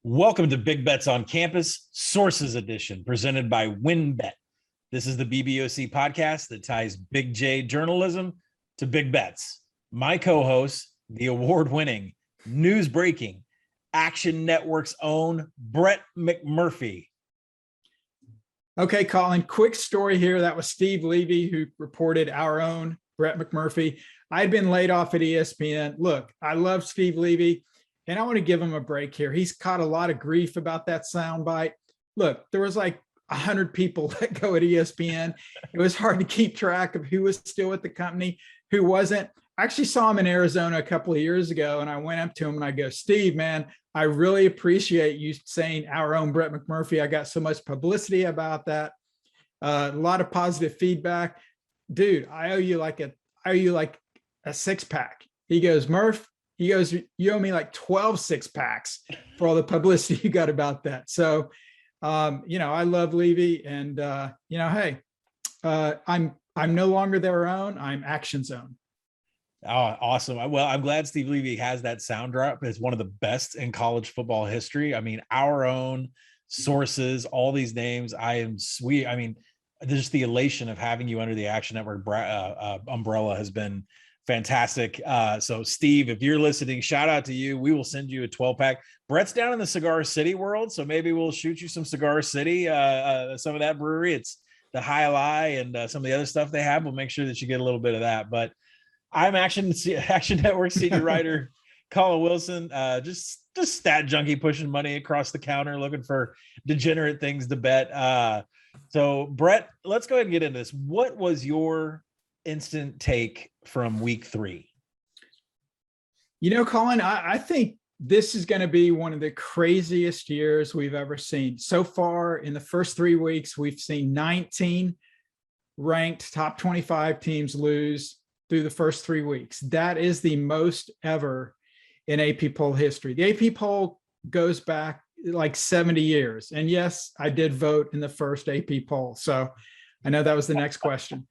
Welcome to Big Bets on Campus, Sources Edition, presented by WinBet. This is the BBOC podcast that ties Big J journalism to big bets. My co-host, the award-winning, news-breaking, Action Network's own Brett McMurphy. Okay, Collin, quick story here. That was Steve Levy who reported our own Brett McMurphy. I'd been laid off at ESPN. Look, I love Steve Levy, and I want to give him a break here. He's caught a lot of grief about that soundbite. Look, there was like 100 people let go at ESPN. It was hard to keep track of who was still at the company, who wasn't. I actually saw him in Arizona a couple of years ago, and I went up to him and I go, Steve, man, I really appreciate you saying our own Brett McMurphy. I got so much publicity about that. A lot of positive feedback. Dude, I owe you like a six-pack. He goes, Murph, he goes, you owe me like 12 six-packs for all the publicity you got about that. So, I love Levy, and hey, I'm no longer their own. I'm Action Zone. Oh, awesome. Well, I'm glad Steve Levy has that sound drop. It's one of the best in college football history. I mean, our own sources, all these names. I am sweet. I mean, just the elation of having you under the Action Network umbrella has been fantastic. So Steve, if you're listening, shout out to you. We will send you a 12-pack. Brett's down in the Cigar City world, so maybe we'll shoot you some Cigar City, some of that brewery. It's the High Lie and some of the other stuff they have. We'll make sure that you get a little bit of that. But I'm Action Network senior writer Collin Wilson, just stat junkie pushing money across the counter, looking for degenerate things to bet. So Brett, let's go ahead and get into this. What was your instant take from week 3? Collin, I think this is going to be one of the craziest years we've ever seen. So far in the first 3 weeks, we've seen 19 ranked top 25 teams lose through the first 3 weeks. That is the most ever in AP poll history. The AP poll goes back like 70 years. And yes, I did vote in the first AP poll. So I know that was the next question.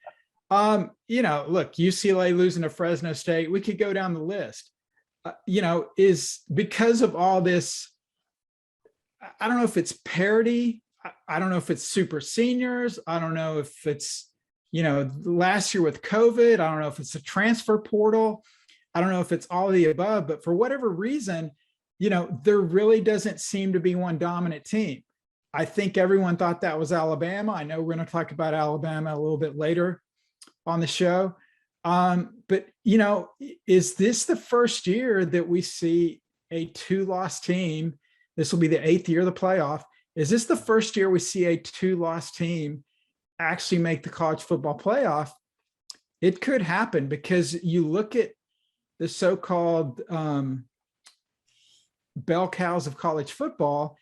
Look, UCLA losing to Fresno State, we could go down the list. Is because of all this, I don't know if it's parity. I don't know if it's super seniors. I don't know if it's, last year with COVID, I don't know if it's a transfer portal. I don't know if it's all of the above, but for whatever reason, there really doesn't seem to be one dominant team. I think everyone thought that was Alabama. I know we're going to talk about Alabama a little bit later on the show. But is this the first year that we see a 2-loss team? This will be the 8th year of the playoff. Is this the first year we see a 2-loss team actually make the college football playoff? It could happen, because you look at the so-called bell cows of college football.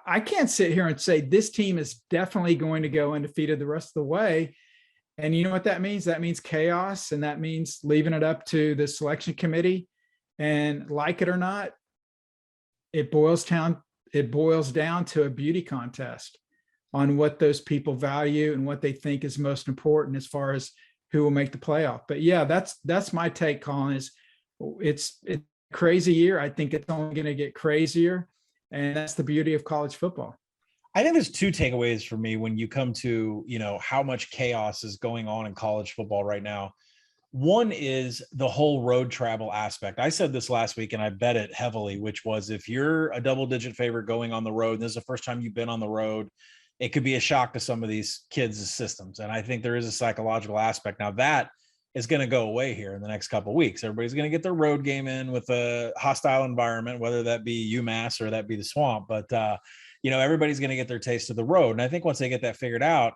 I can't sit here and say this team is definitely going to go undefeated the rest of the way. And you know what that means? That means chaos, and that means leaving it up to the selection committee. And like it or not, it boils down to a beauty contest on what those people value and what they think is most important as far as who will make the playoff. But yeah, that's my take, Collin. It's a crazy year. I think it's only going to get crazier, and that's the beauty of college football. I think there's 2 takeaways for me when you come to, how much chaos is going on in college football right now. One is the whole road travel aspect. I said this last week and I bet it heavily, which was if you're a double-digit favorite going on the road, and this is the first time you've been on the road, it could be a shock to some of these kids' systems. And I think there is a psychological aspect. Now that is going to go away here in the next couple of weeks. Everybody's going to get their road game in with a hostile environment, whether that be UMass or that be the Swamp. But, everybody's going to get their taste of the road. And I think once they get that figured out,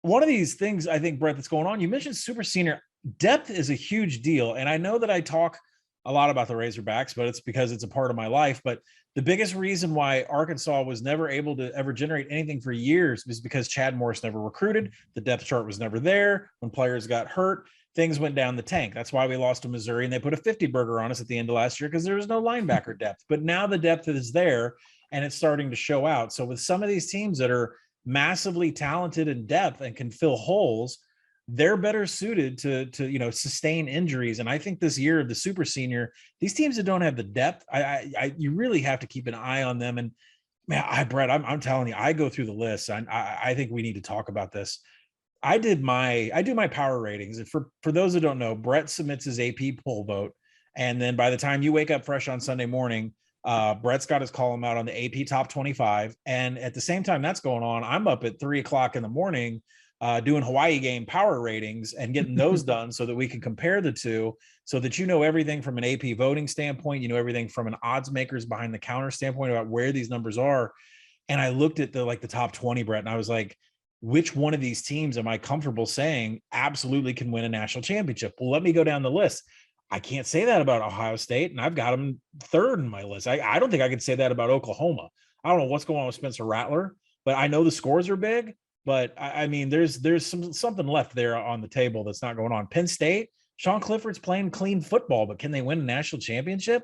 one of these things, I think, Brett, that's going on, you mentioned super senior depth is a huge deal. And I know that I talk a lot about the Razorbacks, but it's because it's a part of my life. But the biggest reason why Arkansas was never able to ever generate anything for years is because Chad Morris never recruited. The depth chart was never there. When players got hurt, things went down the tank. That's why we lost to Missouri, and they put a 50 burger on us at the end of last year because there was no linebacker depth. But now the depth is there, and it's starting to show out. So with some of these teams that are massively talented in depth and can fill holes, they're better suited to sustain injuries. And I think this year, the super senior, these teams that don't have the depth, you really have to keep an eye on them. And man, Brett, I'm telling you, I go through the list. I think we need to talk about this. I do my power ratings. And for those that don't know, Brett submits his AP poll vote. And then by the time you wake up fresh on Sunday morning, Brett's got his column out on the AP top 25. And at the same time that's going on, I'm up at 3:00 in the morning doing Hawaii game power ratings and getting those done so that we can compare the two, so that everything from an AP voting standpoint, everything from an odds makers behind the counter standpoint about where these numbers are. And I looked at the top 20, Brett, and I was like, which one of these teams am I comfortable saying absolutely can win a national championship? Well, let me go down the list. I can't say that about Ohio State, and I've got them third in my list. I don't think I could say that about Oklahoma. I don't know what's going on with Spencer Rattler, but I know the scores are big. But I mean, there's something left there on the table that's not going on. Penn State, Sean Clifford's playing clean football, but can they win a national championship?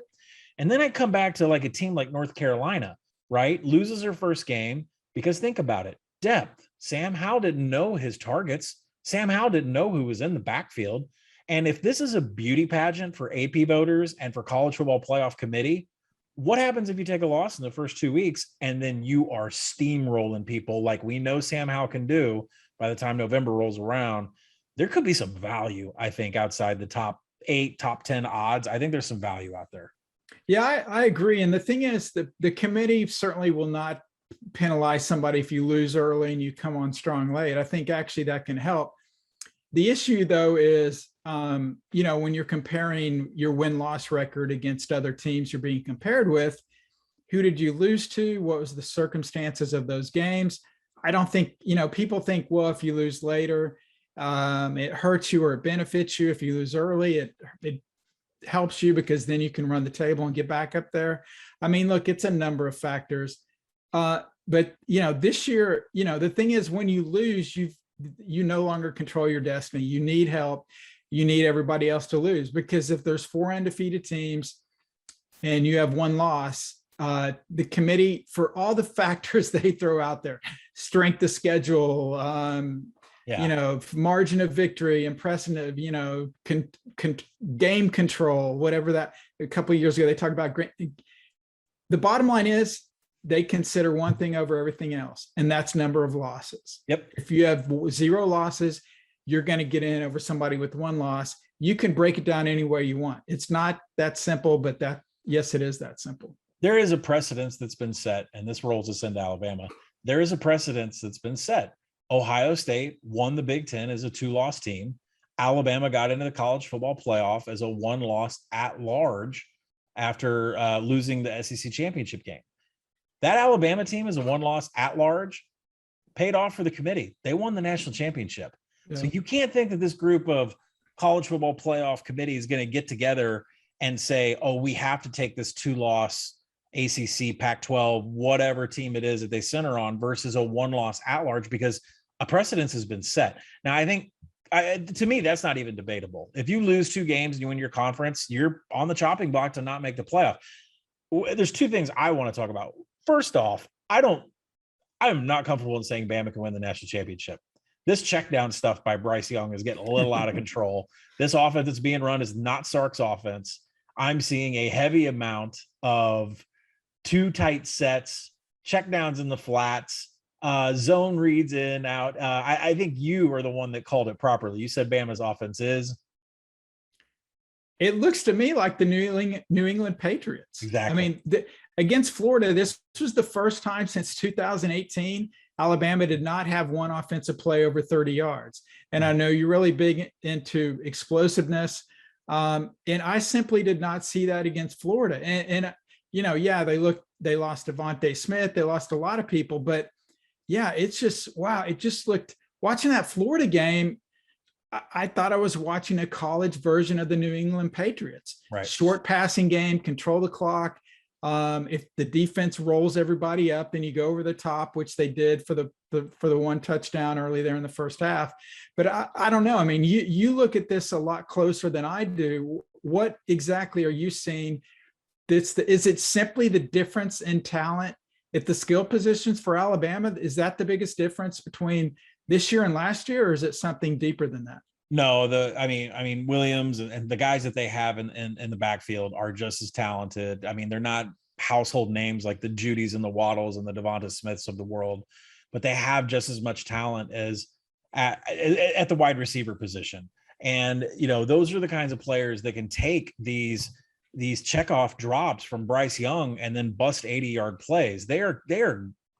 And then I come back to like a team like North Carolina, right? Loses her first game because think about it, depth. Sam Howell didn't know his targets. Sam Howell didn't know who was in the backfield. And if this is a beauty pageant for AP voters and for college football playoff committee, what happens if you take a loss in the first 2 weeks and then you are steamrolling people like we know Sam Howell can do by the time November rolls around? There could be some value, I think, outside the top 8, top 10 odds. I think there's some value out there. Yeah, I agree. And the thing is that the committee certainly will not penalize somebody if you lose early and you come on strong late. I think actually that can help. The issue, though, is, when you're comparing your win-loss record against other teams you're being compared with, who did you lose to? What was the circumstances of those games? I don't think, people think, well, if you lose later, it hurts you or it benefits you. If you lose early, it helps you because then you can run the table and get back up there. I mean, look, it's a number of factors. But, this year, the thing is, when you lose, you no longer control your destiny. You need help. You need everybody else to lose, because if there's 4 undefeated teams and you have 1 loss, the committee, for all the factors they throw out there, strength of schedule, margin of victory, impressive, game control, whatever that, a couple of years ago, they talked about. The bottom line is, they consider one thing over everything else, and that's number of losses. Yep. If you have 0 losses, you're going to get in over somebody with 1 loss. You can break it down any way you want. It's not that simple, but yes, it is that simple. There is a precedence that's been set, and this rolls us into Alabama. There is a precedence that's been set. Ohio State won the Big Ten as a 2-loss team. Alabama got into the college football playoff as a 1-loss at large after losing the SEC championship game. That Alabama team is a 1-loss at large, paid off for the committee. They won the national championship. Yeah. So you can't think that this group of college football playoff committee is going to get together and say, oh, we have to take this 2-loss ACC, Pac-12, whatever team it is that they center on versus a 1-loss at large, because a precedence has been set. Now, I think to me, that's not even debatable. If you lose 2 games and you win your conference, you're on the chopping block to not make the playoff. There's 2 things I want to talk about. First off, I'm not comfortable in saying Bama can win the national championship. This check down stuff by Bryce Young is getting a little out of control. This offense that's being run is not Sark's offense. I'm seeing a heavy amount of 2 tight sets, check downs in the flats, zone reads in, out. I think you are the one that called it properly. You said Bama's offense is. It looks to me like the New England Patriots. Exactly. I mean, against Florida, this was the first time since 2018 Alabama did not have 1 offensive play over 30 yards. And I know you're really big into explosiveness. And I simply did not see that against Florida. And they lost Devontae Smith. They lost a lot of people, but yeah, it's just, wow. It just looked, watching that Florida game, I thought I was watching a college version of the New England Patriots. Right. Short passing game, control the clock. If the defense rolls everybody up, then you go over the top, which they did for the 1 touchdown early there in the first half. But I don't know. I mean, you look at this a lot closer than I do. What exactly are you seeing? Is it simply the difference in talent at the skill positions for Alabama? Is that the biggest difference between this year and last year, or is it something deeper than that? No, I mean, Williams and the guys that they have in the backfield are just as talented. I mean, they're not household names like the Judys and the Waddles and the Devonta Smiths of the world, but they have just as much talent as at the wide receiver position. And, those are the kinds of players that can take these checkoff drops from Bryce Young and then bust 80-yard plays. They are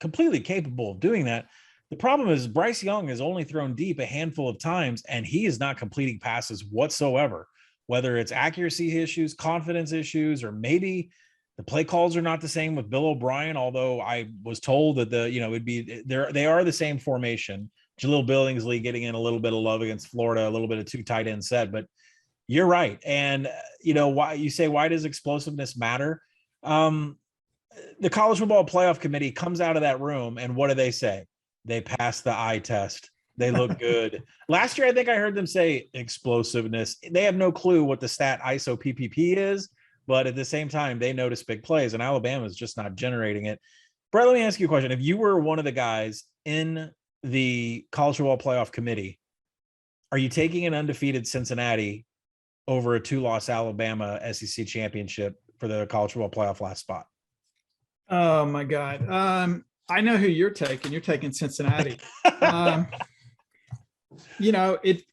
completely capable of doing that. The problem is Bryce Young has only thrown deep a handful of times, and he is not completing passes whatsoever, whether it's accuracy issues, confidence issues, or maybe the play calls are not the same with Bill O'Brien, although I was told that they are the same formation. Jaleel Billingsley getting in a little bit of love against Florida, a little bit of 2 tight end set, but you're right. And why you say, why does explosiveness matter? The College Football Playoff Committee comes out of that room, and what do they say? They passed the eye test. They look good. Last year, I think I heard them say explosiveness. They have no clue what the stat ISO PPP is, but at the same time, they notice big plays, and Alabama is just not generating it. Brett, let me ask you a question. If you were one of the guys in the College Football Playoff Committee, are you taking an undefeated Cincinnati over a 2-loss Alabama SEC championship for the College Football Playoff last spot? Oh my God. I know who you're taking. You're taking Cincinnati. It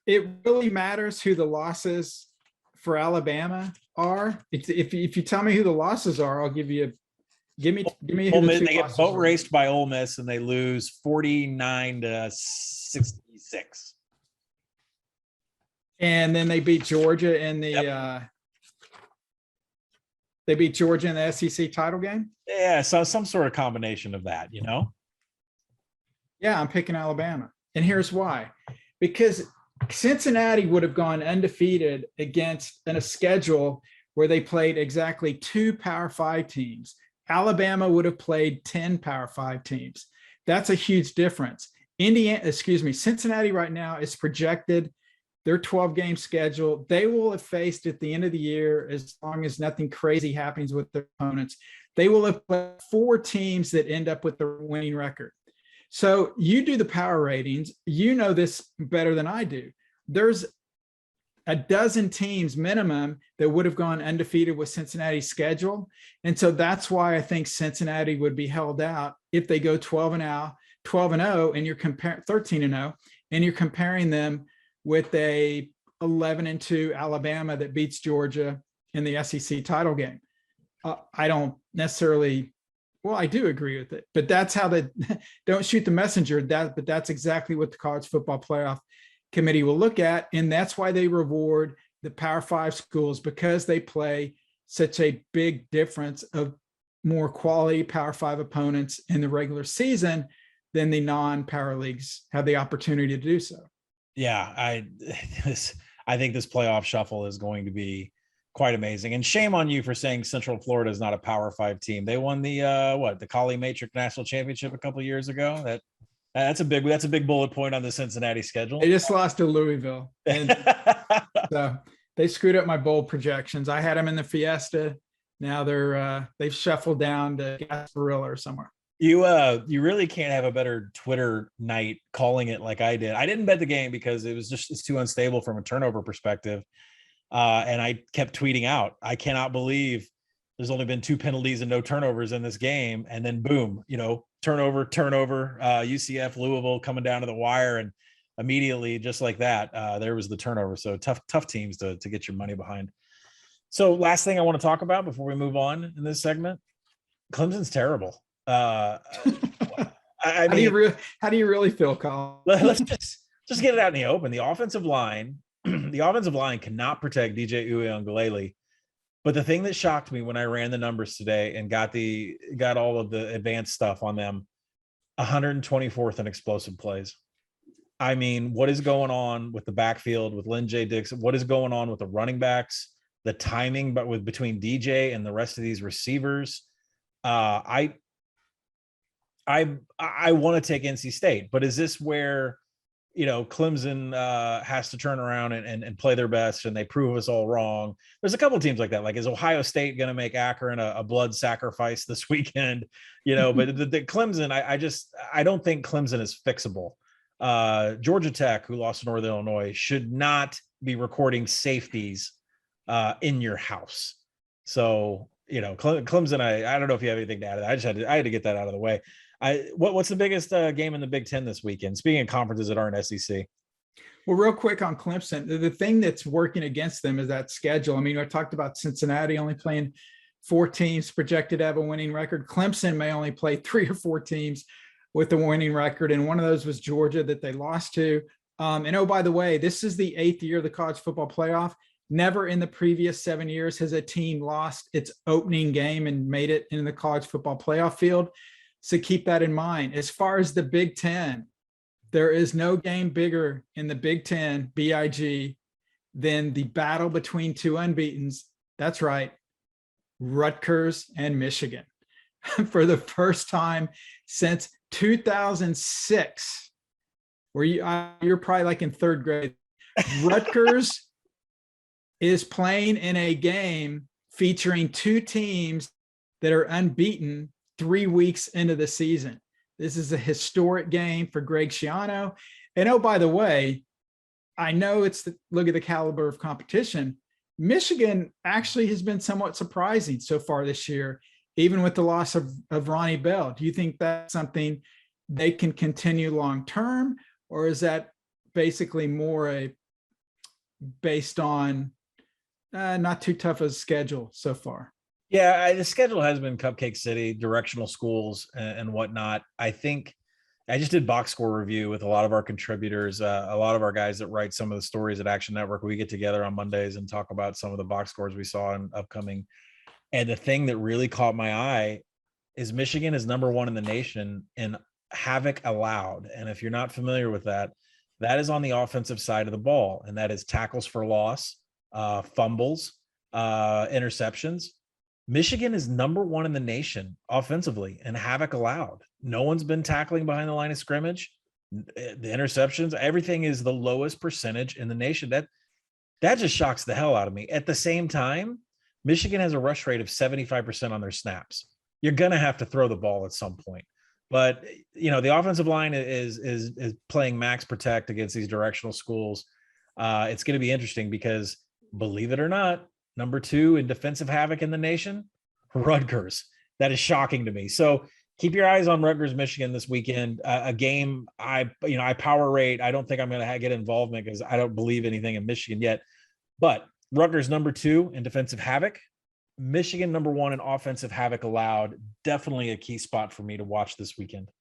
really matters who the losses for Alabama are. If you tell me who the losses are, I'll give you give me who Miss, they get boat raced by Ole Miss and they lose 49-66. And then they beat Georgia in the they beat Georgia in the SEC title game. Yeah, so some sort of combination of that, Yeah, I'm picking Alabama. And here's why. Because Cincinnati would have gone undefeated against in a schedule where they played exactly 2 Power 5 teams. Alabama would have played 10 Power 5 teams. That's a huge difference. Cincinnati right now is projected their 12-game schedule. They will have faced at the end of the year, as long as nothing crazy happens with their opponents, they will have played 4 teams that end up with the winning record. So you do the power ratings, you know this better than I do. There's a dozen teams minimum that would have gone undefeated with Cincinnati's schedule. And so that's why I think Cincinnati would be held out if they go 12-0, and you're comparing 13-0, and you're comparing them with a 11-2 Alabama that beats Georgia in the SEC title game. I don't necessarily, well, I do agree with it, but that's how don't shoot the messenger. But that's exactly what the College Football Playoff Committee will look at. And that's why they reward the Power 5 schools, because they play such a big difference of more quality Power 5 opponents in the regular season than the non-power leagues have the opportunity to do so. Yeah, I think this playoff shuffle is going to be quite amazing. And shame on you for saying Central Florida is not a Power 5 team. They won the Collie Matrix National Championship a couple of years ago. That's a big bullet point on the Cincinnati schedule. They just lost to Louisville, and so they screwed up my bold projections. I had them in the Fiesta. Now they've shuffled down to Gasparilla or somewhere. You really can't have a better Twitter night calling it like I did. I didn't bet the game because it's too unstable from a turnover perspective. And I kept tweeting out, I cannot believe there's only been 2 penalties and no turnovers in this game. And then boom, turnover, UCF, Louisville coming down to the wire. And immediately, just like that, there was the turnover. So tough teams to get your money behind. So last thing I want to talk about before we move on in this segment, Clemson's terrible. I mean, how do you really feel, Colin? Let's just get it out in the open. The offensive line cannot protect DJ Uiagalelei. But the thing that shocked me when I ran the numbers today and got all of the advanced stuff on them, 124th in explosive plays. I mean, what is going on with the backfield with Lynn J. Dixon? What is going on with the running backs? The timing, but between DJ and the rest of these receivers, I want to take NC State, but is this where, Clemson has to turn around and play their best and they prove us all wrong? There's a couple of teams like that. Like, is Ohio State going to make Akron a blood sacrifice this weekend? But the Clemson, I don't think Clemson is fixable. Georgia Tech, who lost to Northern Illinois, should not be recording safeties in your house. So, Clemson, I don't know if you have anything to add to that. I had to get that out of the way. What's the biggest game in the Big Ten this weekend? Speaking of conferences that aren't SEC. Well, real quick on Clemson, the thing that's working against them is that schedule. I mean, I talked about Cincinnati only playing 4 teams projected to have a winning record. Clemson may only play 3 or 4 teams with a winning record, and one of those was Georgia that they lost to. And oh, by the way, this is the 8th year of the college football playoff. Never in the previous 7 years has a team lost its opening game and made it in the college football playoff field. So keep that in mind. As far as the Big Ten, there is no game bigger in the Big Ten, BIG, than the battle between 2 unbeatens. That's right, Rutgers and Michigan. For the first time since 2006, where you're probably like in 3rd grade, Rutgers is playing in a game featuring 2 teams that are unbeaten 3 weeks into the season. This is a historic game for Greg Schiano. And oh, by the way, I know look at the caliber of competition. Michigan actually has been somewhat surprising so far this year, even with the loss of Ronnie Bell. Do you think that's something they can continue long-term, or is that basically more based on not too tough a schedule so far? Yeah, the schedule has been Cupcake City, directional schools, and whatnot. I think I just did box score review with a lot of our contributors, a lot of our guys that write some of the stories at Action Network. We get together on Mondays and talk about some of the box scores we saw in upcoming. And the thing that really caught my eye is Michigan is number 1 in the nation in havoc allowed. And if you're not familiar with that, that is on the offensive side of the ball. And that is tackles for loss, fumbles, interceptions. Michigan is number 1 in the nation offensively and havoc allowed. No one's been tackling behind the line of scrimmage. The interceptions, everything is the lowest percentage in the nation. That just shocks the hell out of me. At the same time, Michigan has a rush rate of 75% on their snaps. You're going to have to throw the ball at some point. But, the offensive line is playing max protect against these directional schools. It's going to be interesting because, believe it or not, number 2 in defensive havoc in the nation, Rutgers. That is shocking to me. So keep your eyes on Rutgers, Michigan this weekend. A game I power rate. I don't think I'm going to get involvement because I don't believe anything in Michigan yet. But Rutgers number 2 in defensive havoc, Michigan number 1 in offensive havoc allowed. Definitely a key spot for me to watch this weekend.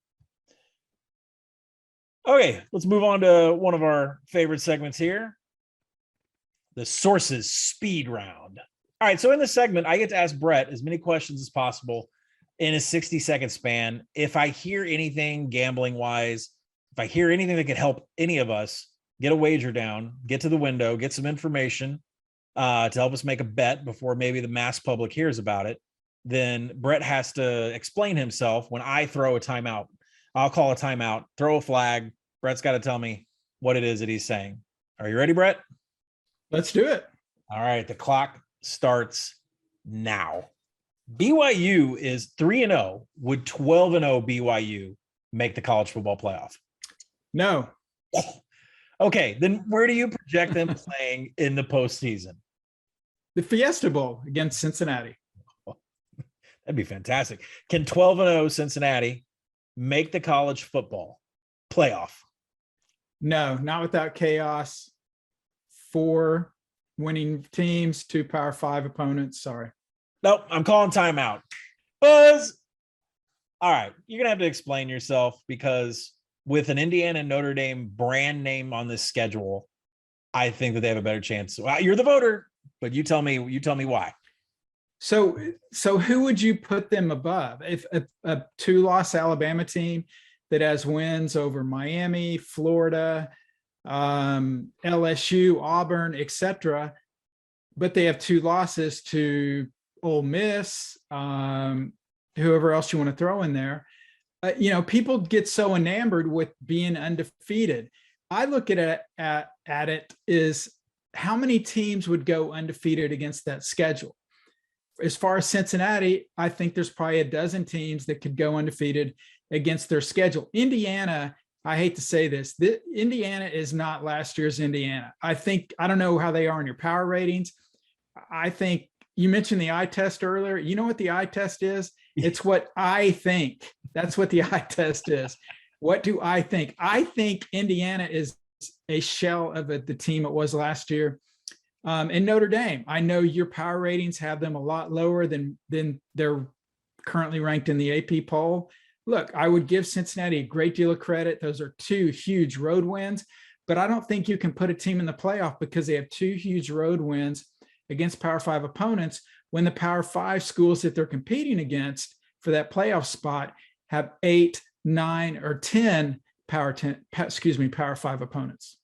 Okay, let's move on to one of our favorite segments here. The Sources Speed Round. All right, so in this segment, I get to ask Brett as many questions as possible in a 60-second span. If I hear anything gambling-wise, if I hear anything that could help any of us get a wager down, get to the window, get some information to help us make a bet before maybe the mass public hears about it, then Brett has to explain himself when I throw a timeout. I'll call a timeout, throw a flag. Brett's got to tell me what it is that he's saying. Are you ready, Brett? Let's do it. All right. The clock starts now. BYU is 3-0. Would 12-0 BYU make the college football playoff? No. Okay. Then where do you project them playing in the postseason? The Fiesta Bowl against Cincinnati. That'd be fantastic. Can 12-0 Cincinnati make the college football playoff? No, not without chaos. 4 winning teams, 2 Power 5 opponents. Sorry. Nope, I'm calling timeout. Buzz. All right, you're going to have to explain yourself because with an Indiana and Notre Dame brand name on this schedule, I think that they have a better chance. Well, you're the voter, but you tell me why. So who would you put them above? If a 2-loss Alabama team that has wins over Miami, Florida, LSU, Auburn, etc., but they have 2 losses to Ole Miss, whoever else you want to throw in there. People get so enamored with being undefeated. I look at it is how many teams would go undefeated against that schedule. As far as Cincinnati, I think there's probably a dozen teams that could go undefeated against their schedule. Indiana I hate to say this, Indiana is not last year's Indiana. I don't know how they are in your power ratings. I think you mentioned the eye test earlier. You know what the eye test is? It's what I think. That's what the eye test is. What do I think? I think Indiana is a shell of the team it was last year. And Notre Dame, I know your power ratings have them a lot lower than they're currently ranked in the AP poll. Look, I would give Cincinnati a great deal of credit. Those are two huge road wins, but I don't think you can put a team in the playoff because they have two huge road wins against Power 5 opponents when the Power 5 schools that they're competing against for that playoff spot have 8, 9, or 10 Power 5 opponents.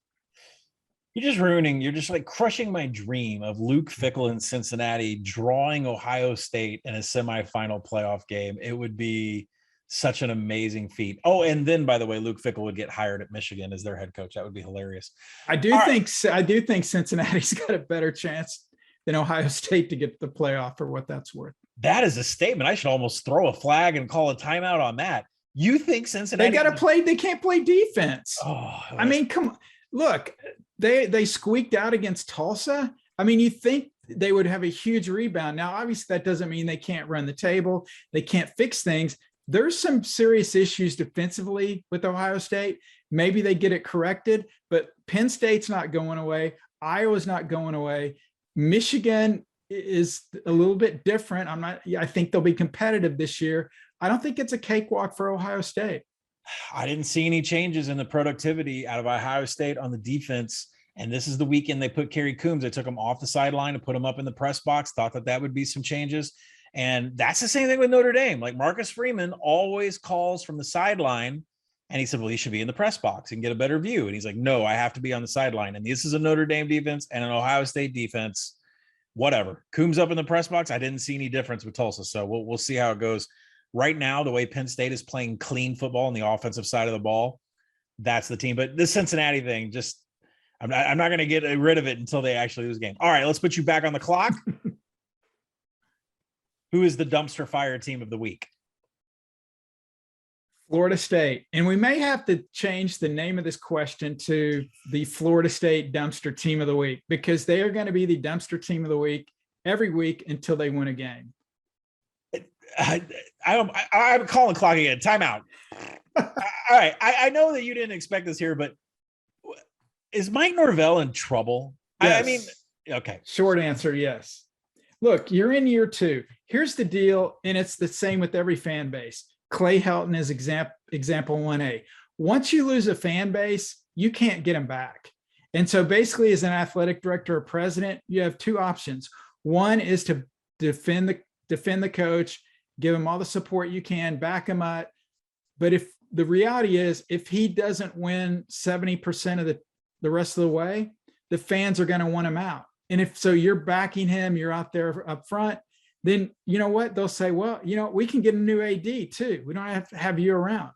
You're just like crushing my dream of Luke Fickell in Cincinnati drawing Ohio State in a semifinal playoff game. It would be such an amazing feat. Oh, and then by the way, Luke Fickell would get hired at Michigan as their head coach. That would be hilarious. I do think Cincinnati's got a better chance than Ohio State to get to the playoff for what that's worth. That is a statement. I should almost throw a flag and call a timeout on that. You think Cincinnati? They can't play defense. Oh, I mean, come on. Look, they squeaked out against Tulsa. I mean, you think they would have a huge rebound. Now, obviously, that doesn't mean they can't run the table. They can't fix things. There's some serious issues defensively with Ohio State. Maybe they get it corrected, but Penn State's not going away. Iowa's not going away. Michigan is a little bit different. I think they'll be competitive this year. I don't think it's a cakewalk for Ohio State. I didn't see any changes in the productivity out of Ohio State on the defense. And this is the weekend they put Kerry Coombs. They took him off the sideline and put him up in the press box, thought that would be some changes. And that's the same thing with Notre Dame. Like Marcus Freeman always calls from the sideline. And he said, well, he should be in the press box and get a better view. And he's like, no, I have to be on the sideline. And this is a Notre Dame defense and an Ohio State defense. Whatever. Coombs up in the press box. I didn't see any difference with Tulsa. So we'll see how it goes. Right now, the way Penn State is playing clean football on the offensive side of the ball, that's the team. But this Cincinnati thing, just I'm not going to get rid of it until they actually lose a game. All right, let's put you back on the clock. Who is the dumpster fire team of the week? Florida State. And we may have to change the name of this question to the Florida State dumpster team of the week, because they are going to be the dumpster team of the week every week until they win a game. I'm calling clock again. Timeout. All right. I know that you didn't expect this here, but is Mike Norvell in trouble? Yes. I mean, okay. Short answer, yes. Look, you're in year 2. Here's the deal, and it's the same with every fan base. Clay Helton is example 1A. Once you lose a fan base, you can't get them back. And so basically, as an athletic director or president, you have two options. One is to defend the coach, give him all the support you can, back him up. But if the reality is, if he doesn't win 70% of the rest of the way, the fans are going to want him out. And if so, you're backing him, you're out there up front, then you know what? They'll say, well, we can get a new AD too. We don't have to have you around.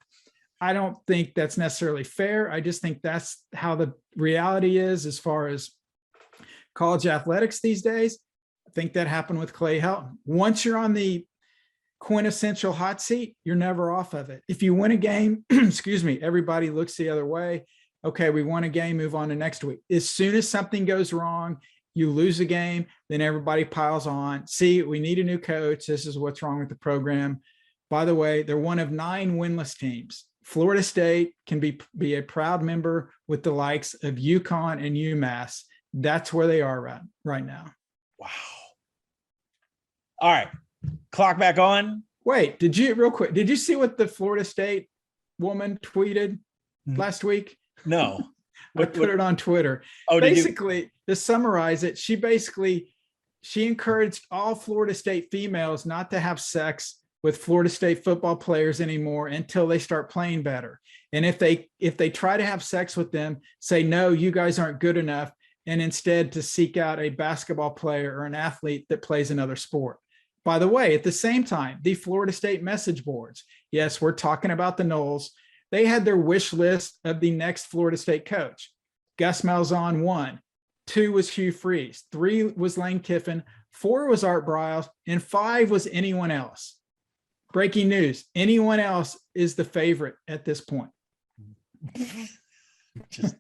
I don't think that's necessarily fair. I just think that's how the reality is as far as college athletics these days. I think that happened with Clay Helton. Once you're on the quintessential hot seat, you're never off of it. If you win a game, everybody looks the other way. Okay, we won a game, move on to next week. As soon as something goes wrong, you lose a game, then everybody piles on. See, we need a new coach. This is what's wrong with the program. By the way, they're one of 9 winless teams. Florida State can be a proud member with the likes of UConn and UMass. That's where they are right now. Wow. All right. Clock back on. Wait, real quick, did you see what the Florida State woman tweeted last week? No. I put it on Twitter. Oh, basically, to summarize it, she encouraged all Florida State females not to have sex with Florida State football players anymore until they start playing better. And if they try to have sex with them, say, no, you guys aren't good enough, and instead to seek out a basketball player or an athlete that plays another sport. By the way, at the same time, the Florida State message boards, yes, we're talking about the Noles, they had their wish list of the next Florida State coach. Gus Malzahn 1, 2 was Hugh Freeze, 3 was Lane Kiffin, 4 was Art Briles, and 5 was anyone else. Breaking news, anyone else is the favorite at this point. Just,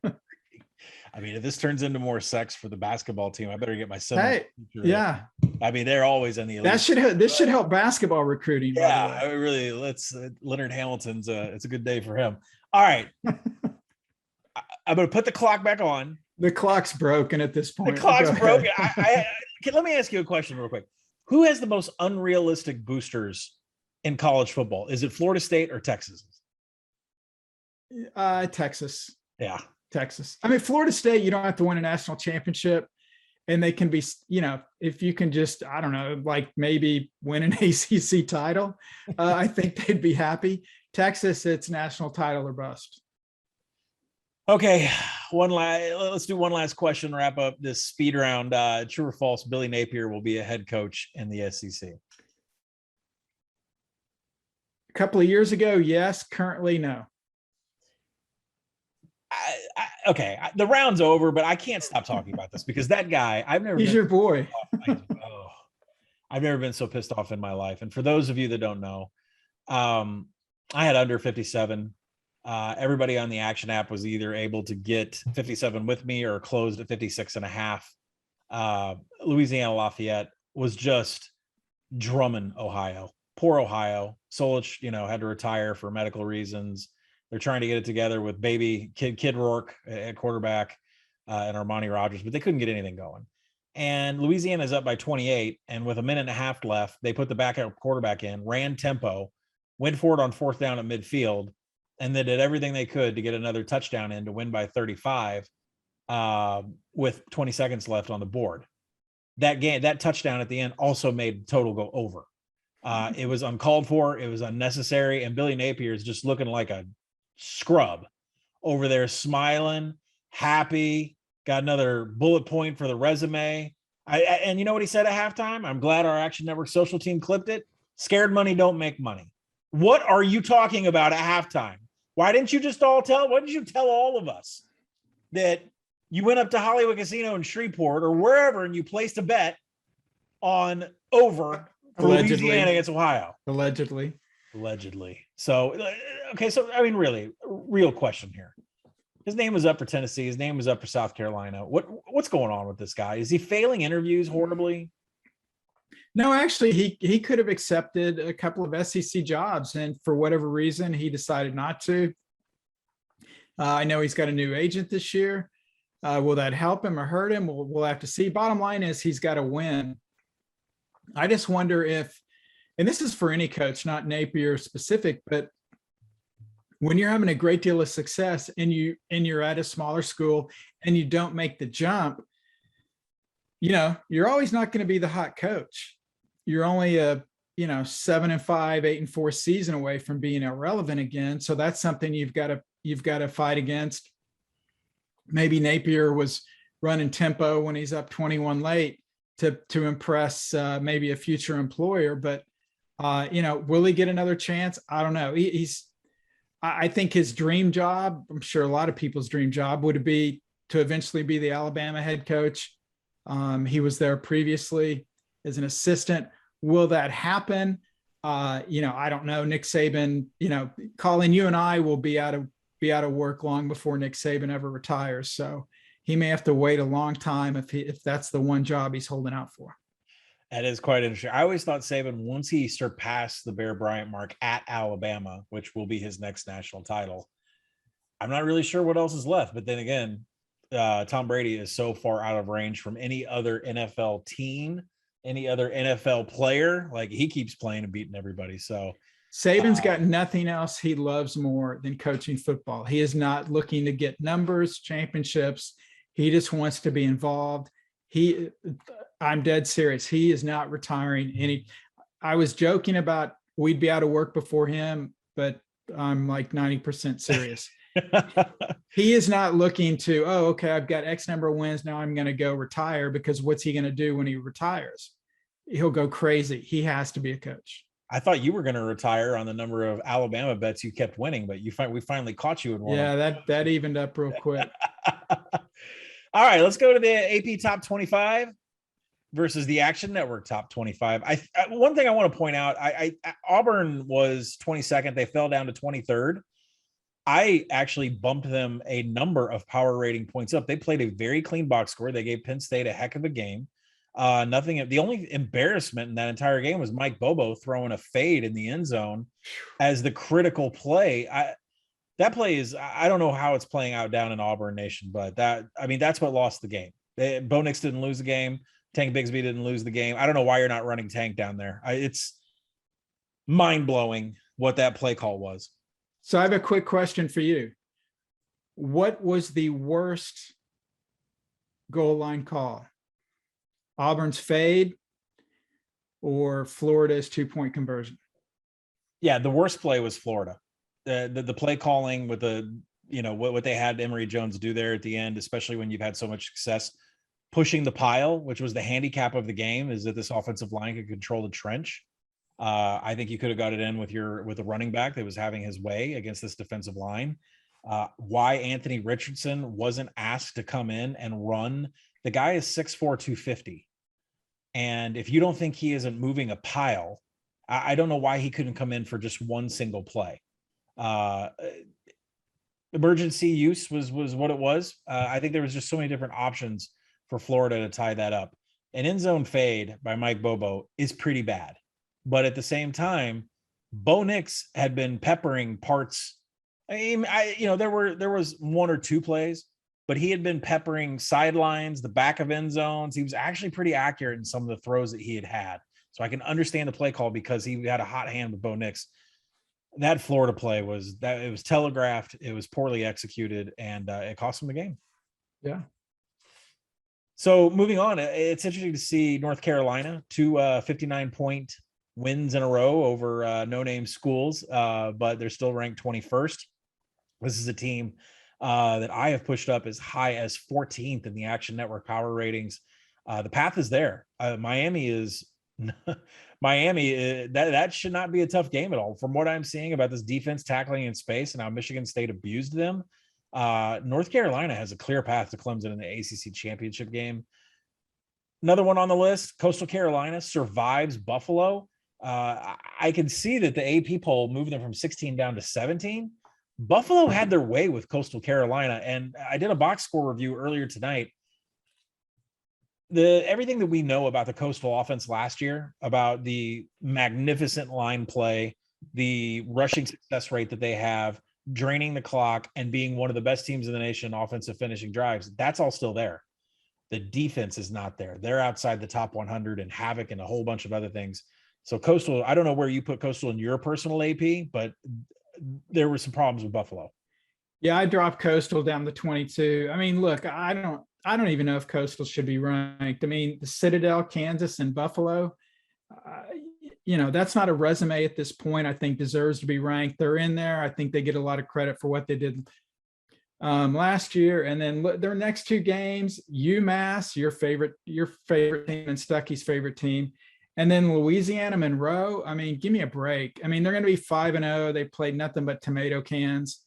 I mean, if this turns into more sex for the basketball team, I better get my son. Hey, yeah. I mean, they're always in the elite. This should help basketball recruiting. Yeah, by the way. I really, Leonard Hamilton's it's a good day for him. All right. I'm going to put the clock back on. The clock's broken at this point. The clock's broken. Let me ask you a question real quick. Who has the most unrealistic boosters in college football? Is it Florida State or Texas? Texas. Yeah. Texas. I mean, Florida State, you don't have to win a national championship, and they can be, if you can just, I don't know, like maybe win an ACC title, I think they'd be happy. Texas, it's national title or bust. Okay. Let's do one last question, wrap up this speed round. True or false, Billy Napier will be a head coach in the SEC? A couple of years ago, yes. Currently, no. Okay, the round's over, but I can't stop talking about this because that guy, he's your boy. I've never been so pissed off in my life. And for those of you that don't know, I had under 57. Everybody on the Action app was either able to get 57 with me or closed at 56 and a half. Louisiana Lafayette was just drumming Ohio. Poor Ohio. Solich, had to retire for medical reasons. They're trying to get it together with Kid Rourke at quarterback and Armani Rogers, but they couldn't get anything going. And Louisiana is up by 28. And with a minute and a half left, they put the backup quarterback in, ran tempo, went forward on fourth down at midfield, and they did everything they could to get another touchdown in to win by 35 with 20 seconds left on the board. That touchdown at the end also made total go over. It was uncalled for. It was unnecessary. And Billy Napier is just looking like a scrub over there, smiling, happy, got another bullet point for the resume. And you know what he said at halftime? I'm glad our Action Network social team clipped it. Scared money don't make money. What are you talking about at halftime? Why didn't you tell all of us that you went up to Hollywood Casino in Shreveport or wherever and you placed a bet on over Louisiana against Ohio? Allegedly. So, okay. So, I mean, really, real question here. His name was up for Tennessee. His name was up for South Carolina. What's going on with this guy? Is he failing interviews horribly? No, actually, he could have accepted a couple of SEC jobs, and for whatever reason, he decided not to. I know he's got a new agent this year. Will that help him or hurt him? We'll have to see. Bottom line is he's got to win. I just wonder if, and this is for any coach, not Napier specific, but when you're having a great deal of success and you're at a smaller school and you don't make the jump, you're always not going to be the hot coach. You're only a 7-5, 8-4 season away from being irrelevant again. So that's something you've got to fight against. Maybe Napier was running tempo when he's up 21 late to impress maybe a future employer, but will he get another chance? I don't know. I think his dream job, I'm sure a lot of people's dream job would be to eventually be the Alabama head coach. He was there previously as an assistant. Will that happen? I don't know. Nick Saban, Collin, you and I will be out of work long before Nick Saban ever retires. So he may have to wait a long time if that's the one job he's holding out for. That is quite interesting. I always thought Saban, once he surpassed the Bear Bryant mark at Alabama, which will be his next national title, I'm not really sure what else is left. But then again, Tom Brady is so far out of range from any other NFL team, any other NFL player. Like, he keeps playing and beating everybody. So Saban's got nothing else he loves more than coaching football. He is not looking to get numbers, championships. He just wants to be involved. I'm dead serious. He is not retiring I was joking about we'd be out of work before him, but I'm like 90% serious. He is not looking to, okay, I've got X number of wins. Now I'm going to go retire, because what's he going to do when he retires? He'll go crazy. He has to be a coach. I thought you were going to retire on the number of Alabama bets you kept winning, but we finally caught you in one. Yeah, that evened up real quick. All right, let's go to the AP Top 25 versus the Action Network Top 25. One thing I want to point out, Auburn was 22nd. They fell down to 23rd. I actually bumped them a number of power rating points up. They played a very clean box score. They gave Penn State a heck of a game. Nothing. The only embarrassment in that entire game was Mike Bobo throwing a fade in the end zone as the critical play. That play is, I don't know how it's playing out down in Auburn Nation, but that's what lost the game. Bo Nix didn't lose the game. Tank Bigsby didn't lose the game. I don't know why you're not running Tank down there. It's mind blowing what that play call was. So I have a quick question for you. What was the worst goal line call? Auburn's fade or Florida's 2-point conversion? Yeah, the worst play was Florida. The play calling with what they had Emory Jones do there at the end, especially when you've had so much success pushing the pile, which was the handicap of the game, is that this offensive line could control the trench. I think you could have got it in with a running back that was having his way against this defensive line. Why Anthony Richardson wasn't asked to come in and run. The guy is 6'4", 250. And if you don't think he isn't moving a pile, I don't know why he couldn't come in for just one single play. Emergency use was what it was. I think there was just so many different options for Florida to tie that up. An end zone fade by Mike Bobo is pretty bad. But at the same time, Bo Nix had been peppering parts. There was one or two plays, but he had been peppering sidelines, the back of end zones. He was actually pretty accurate in some of the throws that he had. So I can understand the play call because he had a hot hand with Bo Nix. That Florida play it was telegraphed. It was poorly executed, and it cost him the game. Yeah. So moving on, it's interesting to see North Carolina, 2 59-point wins in a row over no-name schools, but they're still ranked 21st. This is a team that I have pushed up as high as 14th in the Action Network power ratings. The path is there. Miami is that should not be a tough game at all. From what I'm seeing about this defense tackling in space and how Michigan State abused them, North Carolina has a clear path to Clemson in the ACC championship game. Another one on the list, Coastal Carolina survives Buffalo. I can see that the AP poll moved them from 16 down to 17. Buffalo had their way with Coastal Carolina, and I did a box score review earlier tonight. Everything that we know about the Coastal offense last year, about the magnificent line play, the rushing success rate that they have, draining the clock, and being one of the best teams in the nation offensive finishing drives, that's all still there. The defense is not there. They're outside the top 100 and havoc and a whole bunch of other things. So Coastal, I don't know where you put Coastal in your personal AP, but there were some problems with Buffalo. Yeah, I dropped Coastal down to 22. I mean, look, I don't even know if Coastal should be ranked. I mean, the Citadel, Kansas, and Buffalo, that's not a resume at this point. I think deserves to be ranked. They're in there. I think they get a lot of credit for what they did last year. And then their next two games, UMass, your favorite team, and Stuckey's favorite team. And then Louisiana Monroe. I mean, give me a break. I mean, they're going to be 5-0. They played nothing but tomato cans.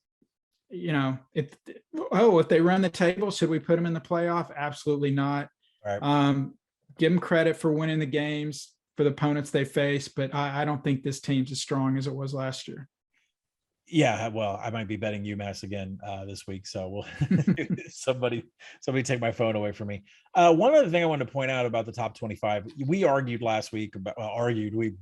If they run the table, should we put them in the playoff? Absolutely not. Right. Give them credit for winning the games for the opponents they face, but I don't think this team's as strong as it was last year. Yeah, well, I might be betting UMass again this week, so we'll somebody take my phone away from me. One other thing I wanted to point out about the top 25, we argued last week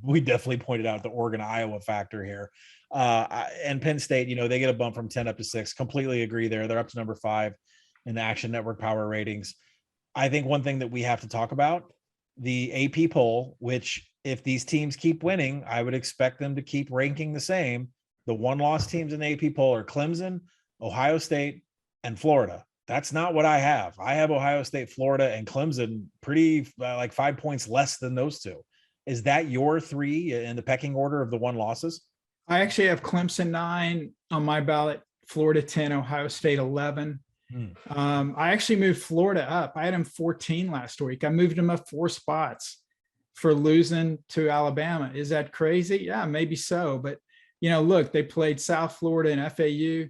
we definitely pointed out the Oregon-Iowa factor here. And Penn State, they get a bump from 10 up to 6. Completely agree there. They're up to number 5 in the Action Network power ratings. I think one thing that we have to talk about, the AP poll, which if these teams keep winning, I would expect them to keep ranking the same. The one-loss teams in the AP poll are Clemson, Ohio State, and Florida. That's not what I have. I have Ohio State, Florida, and Clemson pretty like 5 points less than those two. Is that your 3 in the pecking order of the one losses? I actually have Clemson 9 on my ballot, Florida 10, Ohio State 11. I actually moved Florida up. I had them 14 last week. I moved them up 4 spots for losing to Alabama. Is that crazy? Yeah, maybe so. But, look, they played South Florida and FAU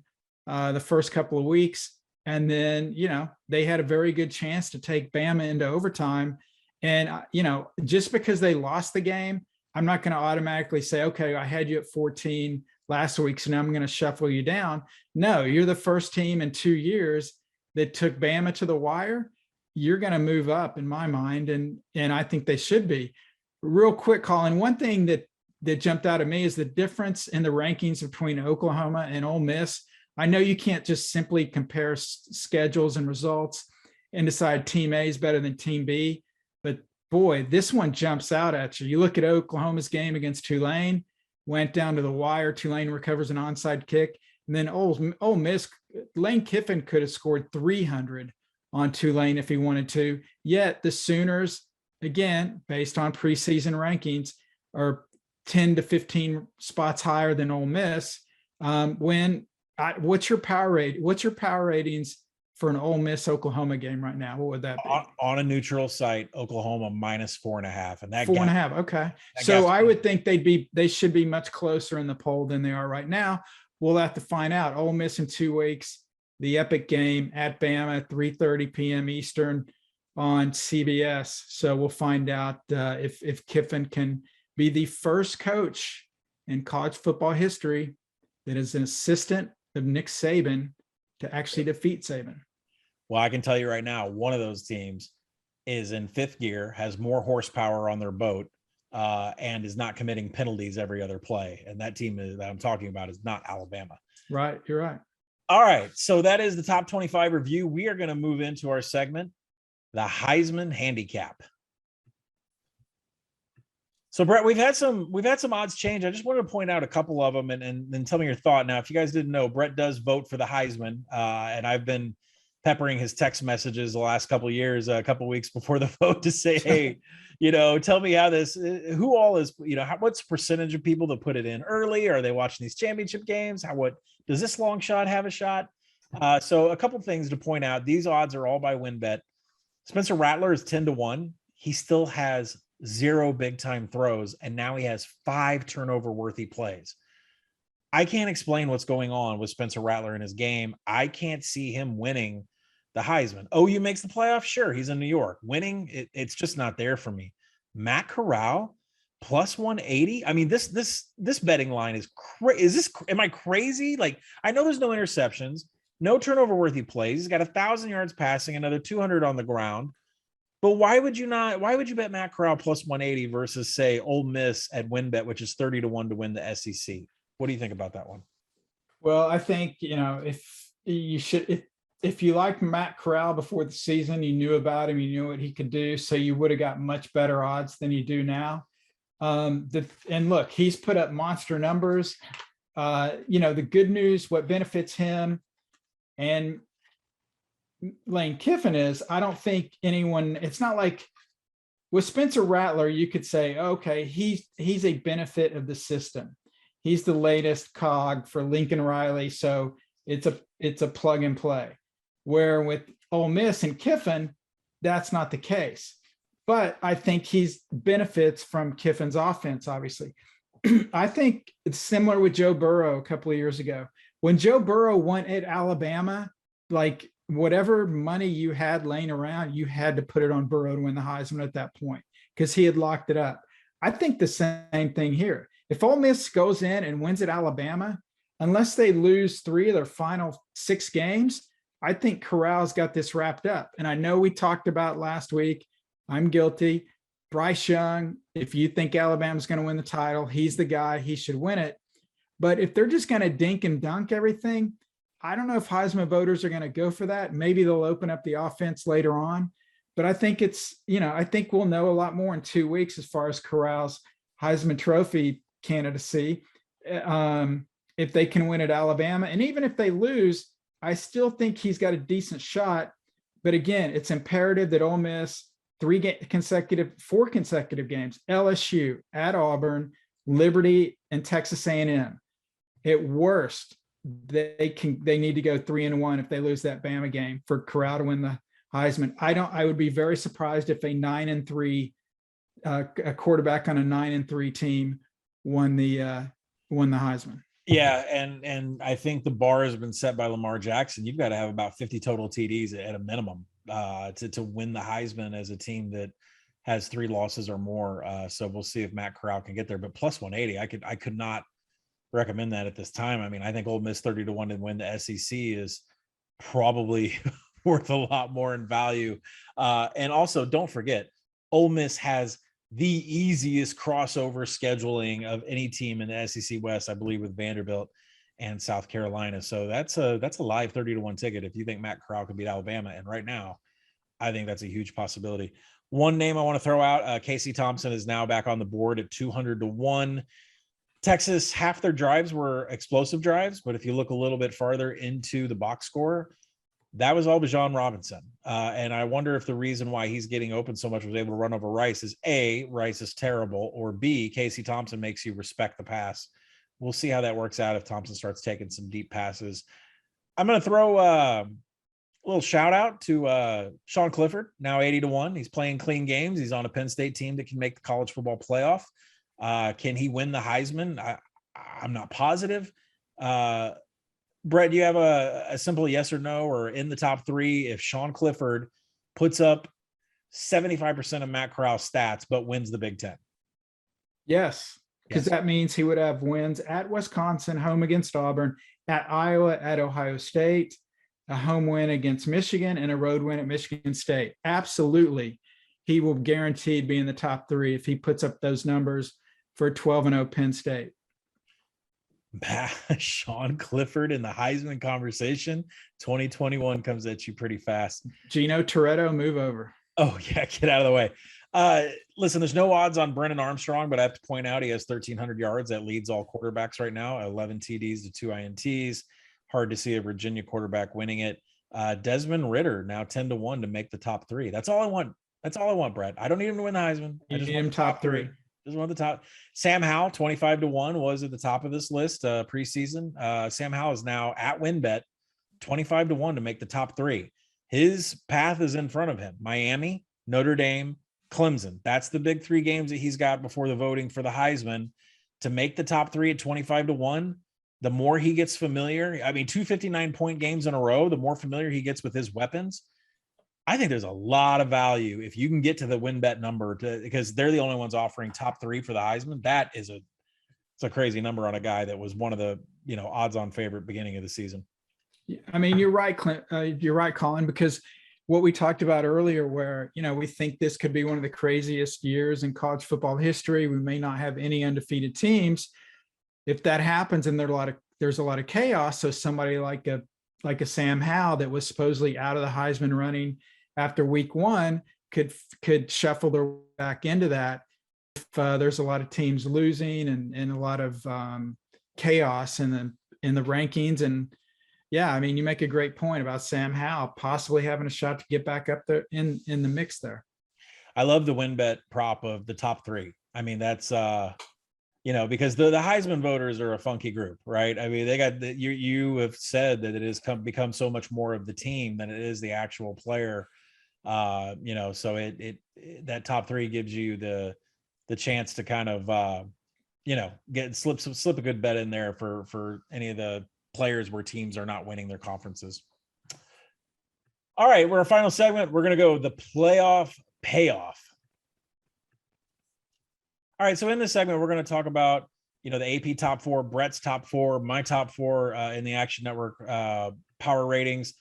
the first couple of weeks. And then, they had a very good chance to take Bama into overtime. And, just because they lost the game, I'm not going to automatically say, okay, I had you at 14. last week, so now I'm going to shuffle you down. No, you're the first team in 2 years that took Bama to the wire. You're going to move up in my mind. And I think they should be. Real quick, Collin, one thing that jumped out at me is the difference in the rankings between Oklahoma and Ole Miss. I know you can't just simply compare schedules and results and decide team A is better than team B, but boy, this one jumps out at you. You look at Oklahoma's game against Tulane, went down to the wire. Tulane recovers an onside kick. And then Ole Miss, Lane Kiffin could have scored 300 on Tulane if he wanted to. Yet the Sooners, again, based on preseason rankings, are 10 to 15 spots higher than Ole Miss. What's your power rate? What's your power ratings for an Ole Miss Oklahoma game right now? What would that be? On a neutral site, Oklahoma -4.5, and that 4.5. Okay, so I would think they should be much closer in the poll than they are right now. We'll have to find out. Ole Miss in 2 weeks, the epic game at Bama, 3:30 p.m. Eastern on CBS. So we'll find out if Kiffin can be the first coach in college football history that is an assistant of Nick Saban to actually defeat Saban. Well, I can tell you right now, one of those teams is in 5th gear, has more horsepower on their boat, and is not committing penalties every other play. And that team that I'm talking about is not Alabama. Right. You're right. All right. So that is the top 25 review. We are going to move into our segment, the Heisman Handicap. So Brett, we've had some odds change. I just wanted to point out a couple of them and then tell me your thought. Now, if you guys didn't know, Brett does vote for the Heisman, and I've been peppering his text messages the last couple of years, a couple of weeks before the vote to say, hey, tell me how this, who all is, what's the percentage of people that put it in early? Are they watching these championship games? What does this long shot have a shot? So a couple of things to point out. These odds are all by WinBet. Spencer Rattler is 10-1. He still has 0 big time throws, and now he has 5 turnover worthy plays. I can't explain what's going on with Spencer Rattler in his game. I can't see him winning the Heisman. OU makes the playoffs. Sure. He's in New York. Winning, it's just not there for me. Matt Corral +180. I mean, this betting line is crazy. Am I crazy? Like, I know there's no interceptions, no turnover worthy plays. He's got 1,000 yards passing, another 200 on the ground. But why would you bet Matt Corral +180 versus, say, Ole Miss at WinBet, which is 30-1 to win the SEC? What do you think about that one? Well, I think, if you liked Matt Corral before the season, you knew about him, you knew what he could do, so you would have got much better odds than you do now. And look, he's put up monster numbers. The good news, what benefits him and Lane Kiffin is, I don't think it's not like with Spencer Rattler, you could say, okay, he's a benefit of the system. He's the latest cog for Lincoln Riley. So it's a plug and play. Where with Ole Miss and Kiffin, that's not the case. But I think he's benefits from Kiffin's offense, obviously. I think it's similar with Joe Burrow a couple of years ago. When Joe Burrow went at Alabama, like, whatever money you had laying around, you had to put it on Burrow to win the Heisman at that point because he had locked it up. I think the same thing here. If Ole Miss goes in and wins at Alabama, unless they lose 3 of their final 6 games, I think Corral's got this wrapped up. And I know we talked about last week, I'm guilty. Bryce Young, if you think Alabama's going to win the title, he's the guy, he should win it. But if they're just going to dink and dunk everything, I don't know if Heisman voters are going to go for that. Maybe they'll open up the offense later on, but I think I think we'll know a lot more in 2 weeks as far as Corral's Heisman Trophy candidacy. If they can win at Alabama, and even if they lose, I still think he's got a decent shot. But again, it's imperative that Ole Miss 4 consecutive games, LSU, at Auburn, Liberty, and Texas A&M. At worst, they need to go 3-1 if they lose that Bama game for Corral to win the Heisman. I would be very surprised if a 9-3 a quarterback on a 9-3 team won the Heisman. Yeah, and I think the bar has been set by Lamar Jackson. You've got to have about 50 total TDs at a minimum to win the Heisman as a team that has 3 losses or more. So we'll see if Matt Corral can get there. But +180, I could not recommend that at this time. I mean, I think Ole Miss 30-1 to win the SEC is probably worth a lot more in value. And also, don't forget, Ole Miss has the easiest crossover scheduling of any team in the SEC West, I believe, with Vanderbilt and South Carolina. So that's a live 30-1 ticket if you think Matt Corral could beat Alabama. And right now, I think that's a huge possibility. One name I want to throw out, Casey Thompson is now back on the board at 200-1. Texas, half their drives were explosive drives, but if you look a little bit farther into the box score, that was all Bijan Robinson. And I wonder if the reason why he's getting open so much was able to run over Rice is A, Rice is terrible, or B, Casey Thompson makes you respect the pass. We'll see how that works out if Thompson starts taking some deep passes. I'm going to throw a little shout out to Sean Clifford, now 80-1. He's playing clean games. He's on a Penn State team that can make the college football playoff. Can he win the Heisman? I'm not positive. Brett, do you have a simple yes or no, or in the top three if Sean Clifford puts up 75% of Matt Corral's stats but wins the Big Ten? Yes, because that means he would have wins at Wisconsin, home against Auburn, at Iowa, at Ohio State, a home win against Michigan, and a road win at Michigan State. Absolutely. He will guaranteed be in the top three if he puts up those numbers for 12-0 Penn State. Sean Clifford in the Heisman conversation 2021 comes at you pretty fast. Gino Toretto, move over. Oh yeah, get out of the way. Listen, there's no odds on Brennan Armstrong, but I have to point out he has 1,300 yards. That leads all quarterbacks right now, 11 TDs to 2 INTs. Hard to see a Virginia quarterback winning it. Desmond Ridder now 10-1 to make the top three. That's all I want. That's all I want, Brett. I don't need him to win the Heisman. I just want him top three. Just want the top. Sam Howell, 25-1, was at the top of this list preseason. Sam Howell is now at WinBet, 25-1 to make the top three. His path is in front of him. Miami, Notre Dame, Clemson. That's the big three games that he's got before the voting for the Heisman. To make the top three at 25-1, the more he gets familiar, I mean, 259-point games in a row, the more familiar he gets with his weapons. I think there's a lot of value if you can get to the WinBet number because they're the only ones offering top three for the Heisman. That is it's a crazy number on a guy that was one of the, odds on favorite beginning of the season. I mean, you're right, Clint. You're right, Colin, because what we talked about earlier, where, we think this could be one of the craziest years in college football history. We may not have any undefeated teams. If that happens and there's a lot of chaos. So somebody like a Sam Howell that was supposedly out of the Heisman running after week one could shuffle their way back into that. If there's a lot of teams losing and a lot of chaos in the rankings. And yeah, I mean, you make a great point about Sam Howell possibly having a shot to get back up there in the mix there. I love the WinBet prop of the top three. I mean, that's because the Heisman voters are a funky group, right? I mean, they got you have said that it has become so much more of the team than it is the actual player. So it that top three gives you the chance to kind of slip a good bet in there for any of the players where teams are not winning their conferences. All right, we're our final segment. We're going to go the playoff payoff. All right, so in this segment, we're going to talk about, the AP top four, Brett's top four, my top four in the Action Network power ratings.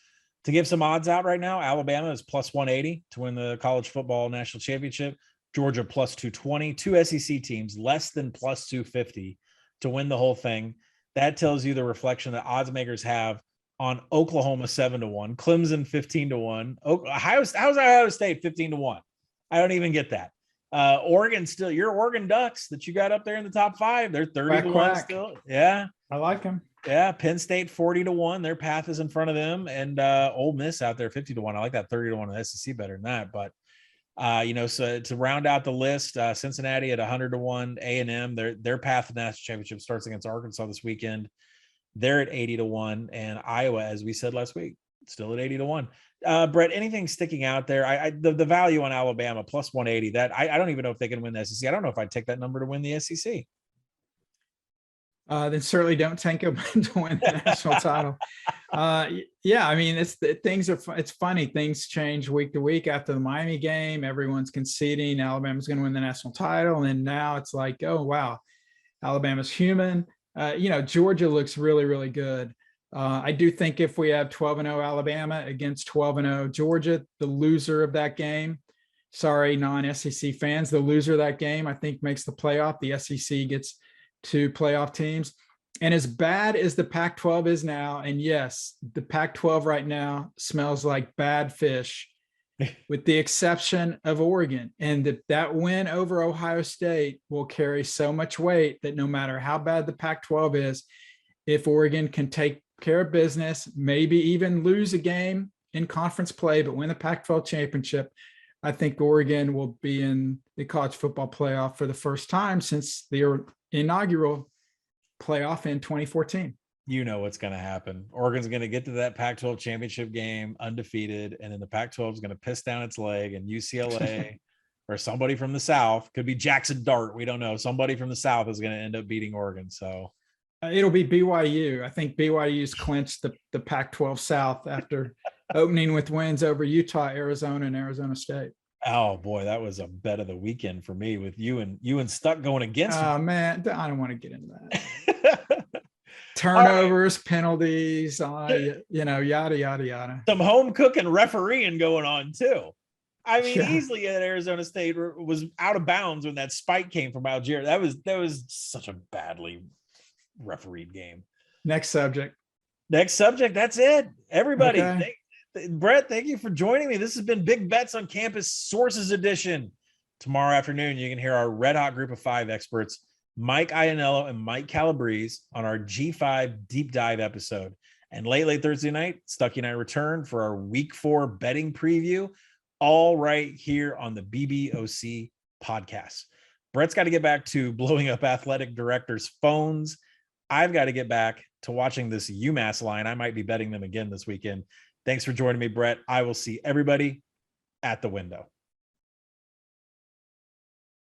To give some odds out right now, Alabama is plus 180 to win the college football national championship. Georgia plus 220. Two SEC teams less than plus 250 to win the whole thing. That tells you the reflection that odds makers have on Oklahoma 7-1, Clemson 15-1. How's Ohio State 15-1? I don't even get that. Oregon still, your Oregon Ducks that you got up there in the top five, they're 30-1 still. Yeah. I like them. Yeah. Penn State 40-1. Their path is in front of them. And Ole Miss out there 50-1. I like that 30-1 in the SEC better than that. But so to round out the list, Cincinnati at 100-1, A&M, their path to the national championship starts against Arkansas this weekend. They're at 80-1, and Iowa, as we said last week, still at 80-1. Brett, anything sticking out there? The value on Alabama plus 180. That I don't even know if they can win the SEC. I don't know if I'd take that number to win the SEC. Then certainly don't take them to win the national title. Yeah, I mean, it's funny. Things change week to week. After the Miami game, everyone's conceding Alabama's going to win the national title, and then now it's like, oh wow, Alabama's human. Georgia looks really, really good. I do think if we have 12-0 Alabama against 12-0 Georgia, the loser of that game, sorry, non-SEC fans, the loser of that game, I think makes the playoff. The SEC gets 2 playoff teams. And as bad as the Pac-12 is now, and yes, the Pac-12 right now smells like bad fish, with the exception of Oregon. And that win over Ohio State will carry so much weight that no matter how bad the Pac-12 is, if Oregon can take care of business, maybe even lose a game in conference play, but win the Pac-12 championship, I think Oregon will be in the college football playoff for the first time since the inaugural playoff in 2014. You know what's going to happen. Oregon's going to get to that Pac-12 championship game undefeated, and then the Pac-12 is going to piss down its leg, and UCLA or somebody from the South, could be Jackson Dart, we don't know, somebody from the South is going to end up beating Oregon. So it'll be BYU. I think BYU's clinched the Pac-12 South after opening with wins over Utah, Arizona, and Arizona State. Oh boy, that was a bet of the weekend for me with you and Stuck going against. Oh man, I don't want to get into that. Turnovers, right. Penalties, yada, yada, yada. Some home cooking refereeing going on too. I mean, easily at Arizona State was out of bounds when that spike came from Algiers. That was such a badly refereed game. Next subject. That's it. Everybody. Okay. Brett, thank you for joining me. This has been Big Bets on Campus Sources Edition. Tomorrow afternoon, you can hear our red hot group of 5 experts, Mike Iannello and Mike Calabrese, on our G5 deep dive episode. And late Thursday night, Stuckey and I return for our week 4 betting preview, all right here on the BBOC podcast. Brett's got to get back to blowing up athletic directors' phones. I've got to get back to watching this UMass line. I might be betting them again this weekend. Thanks for joining me, Brett. I will see everybody at the window.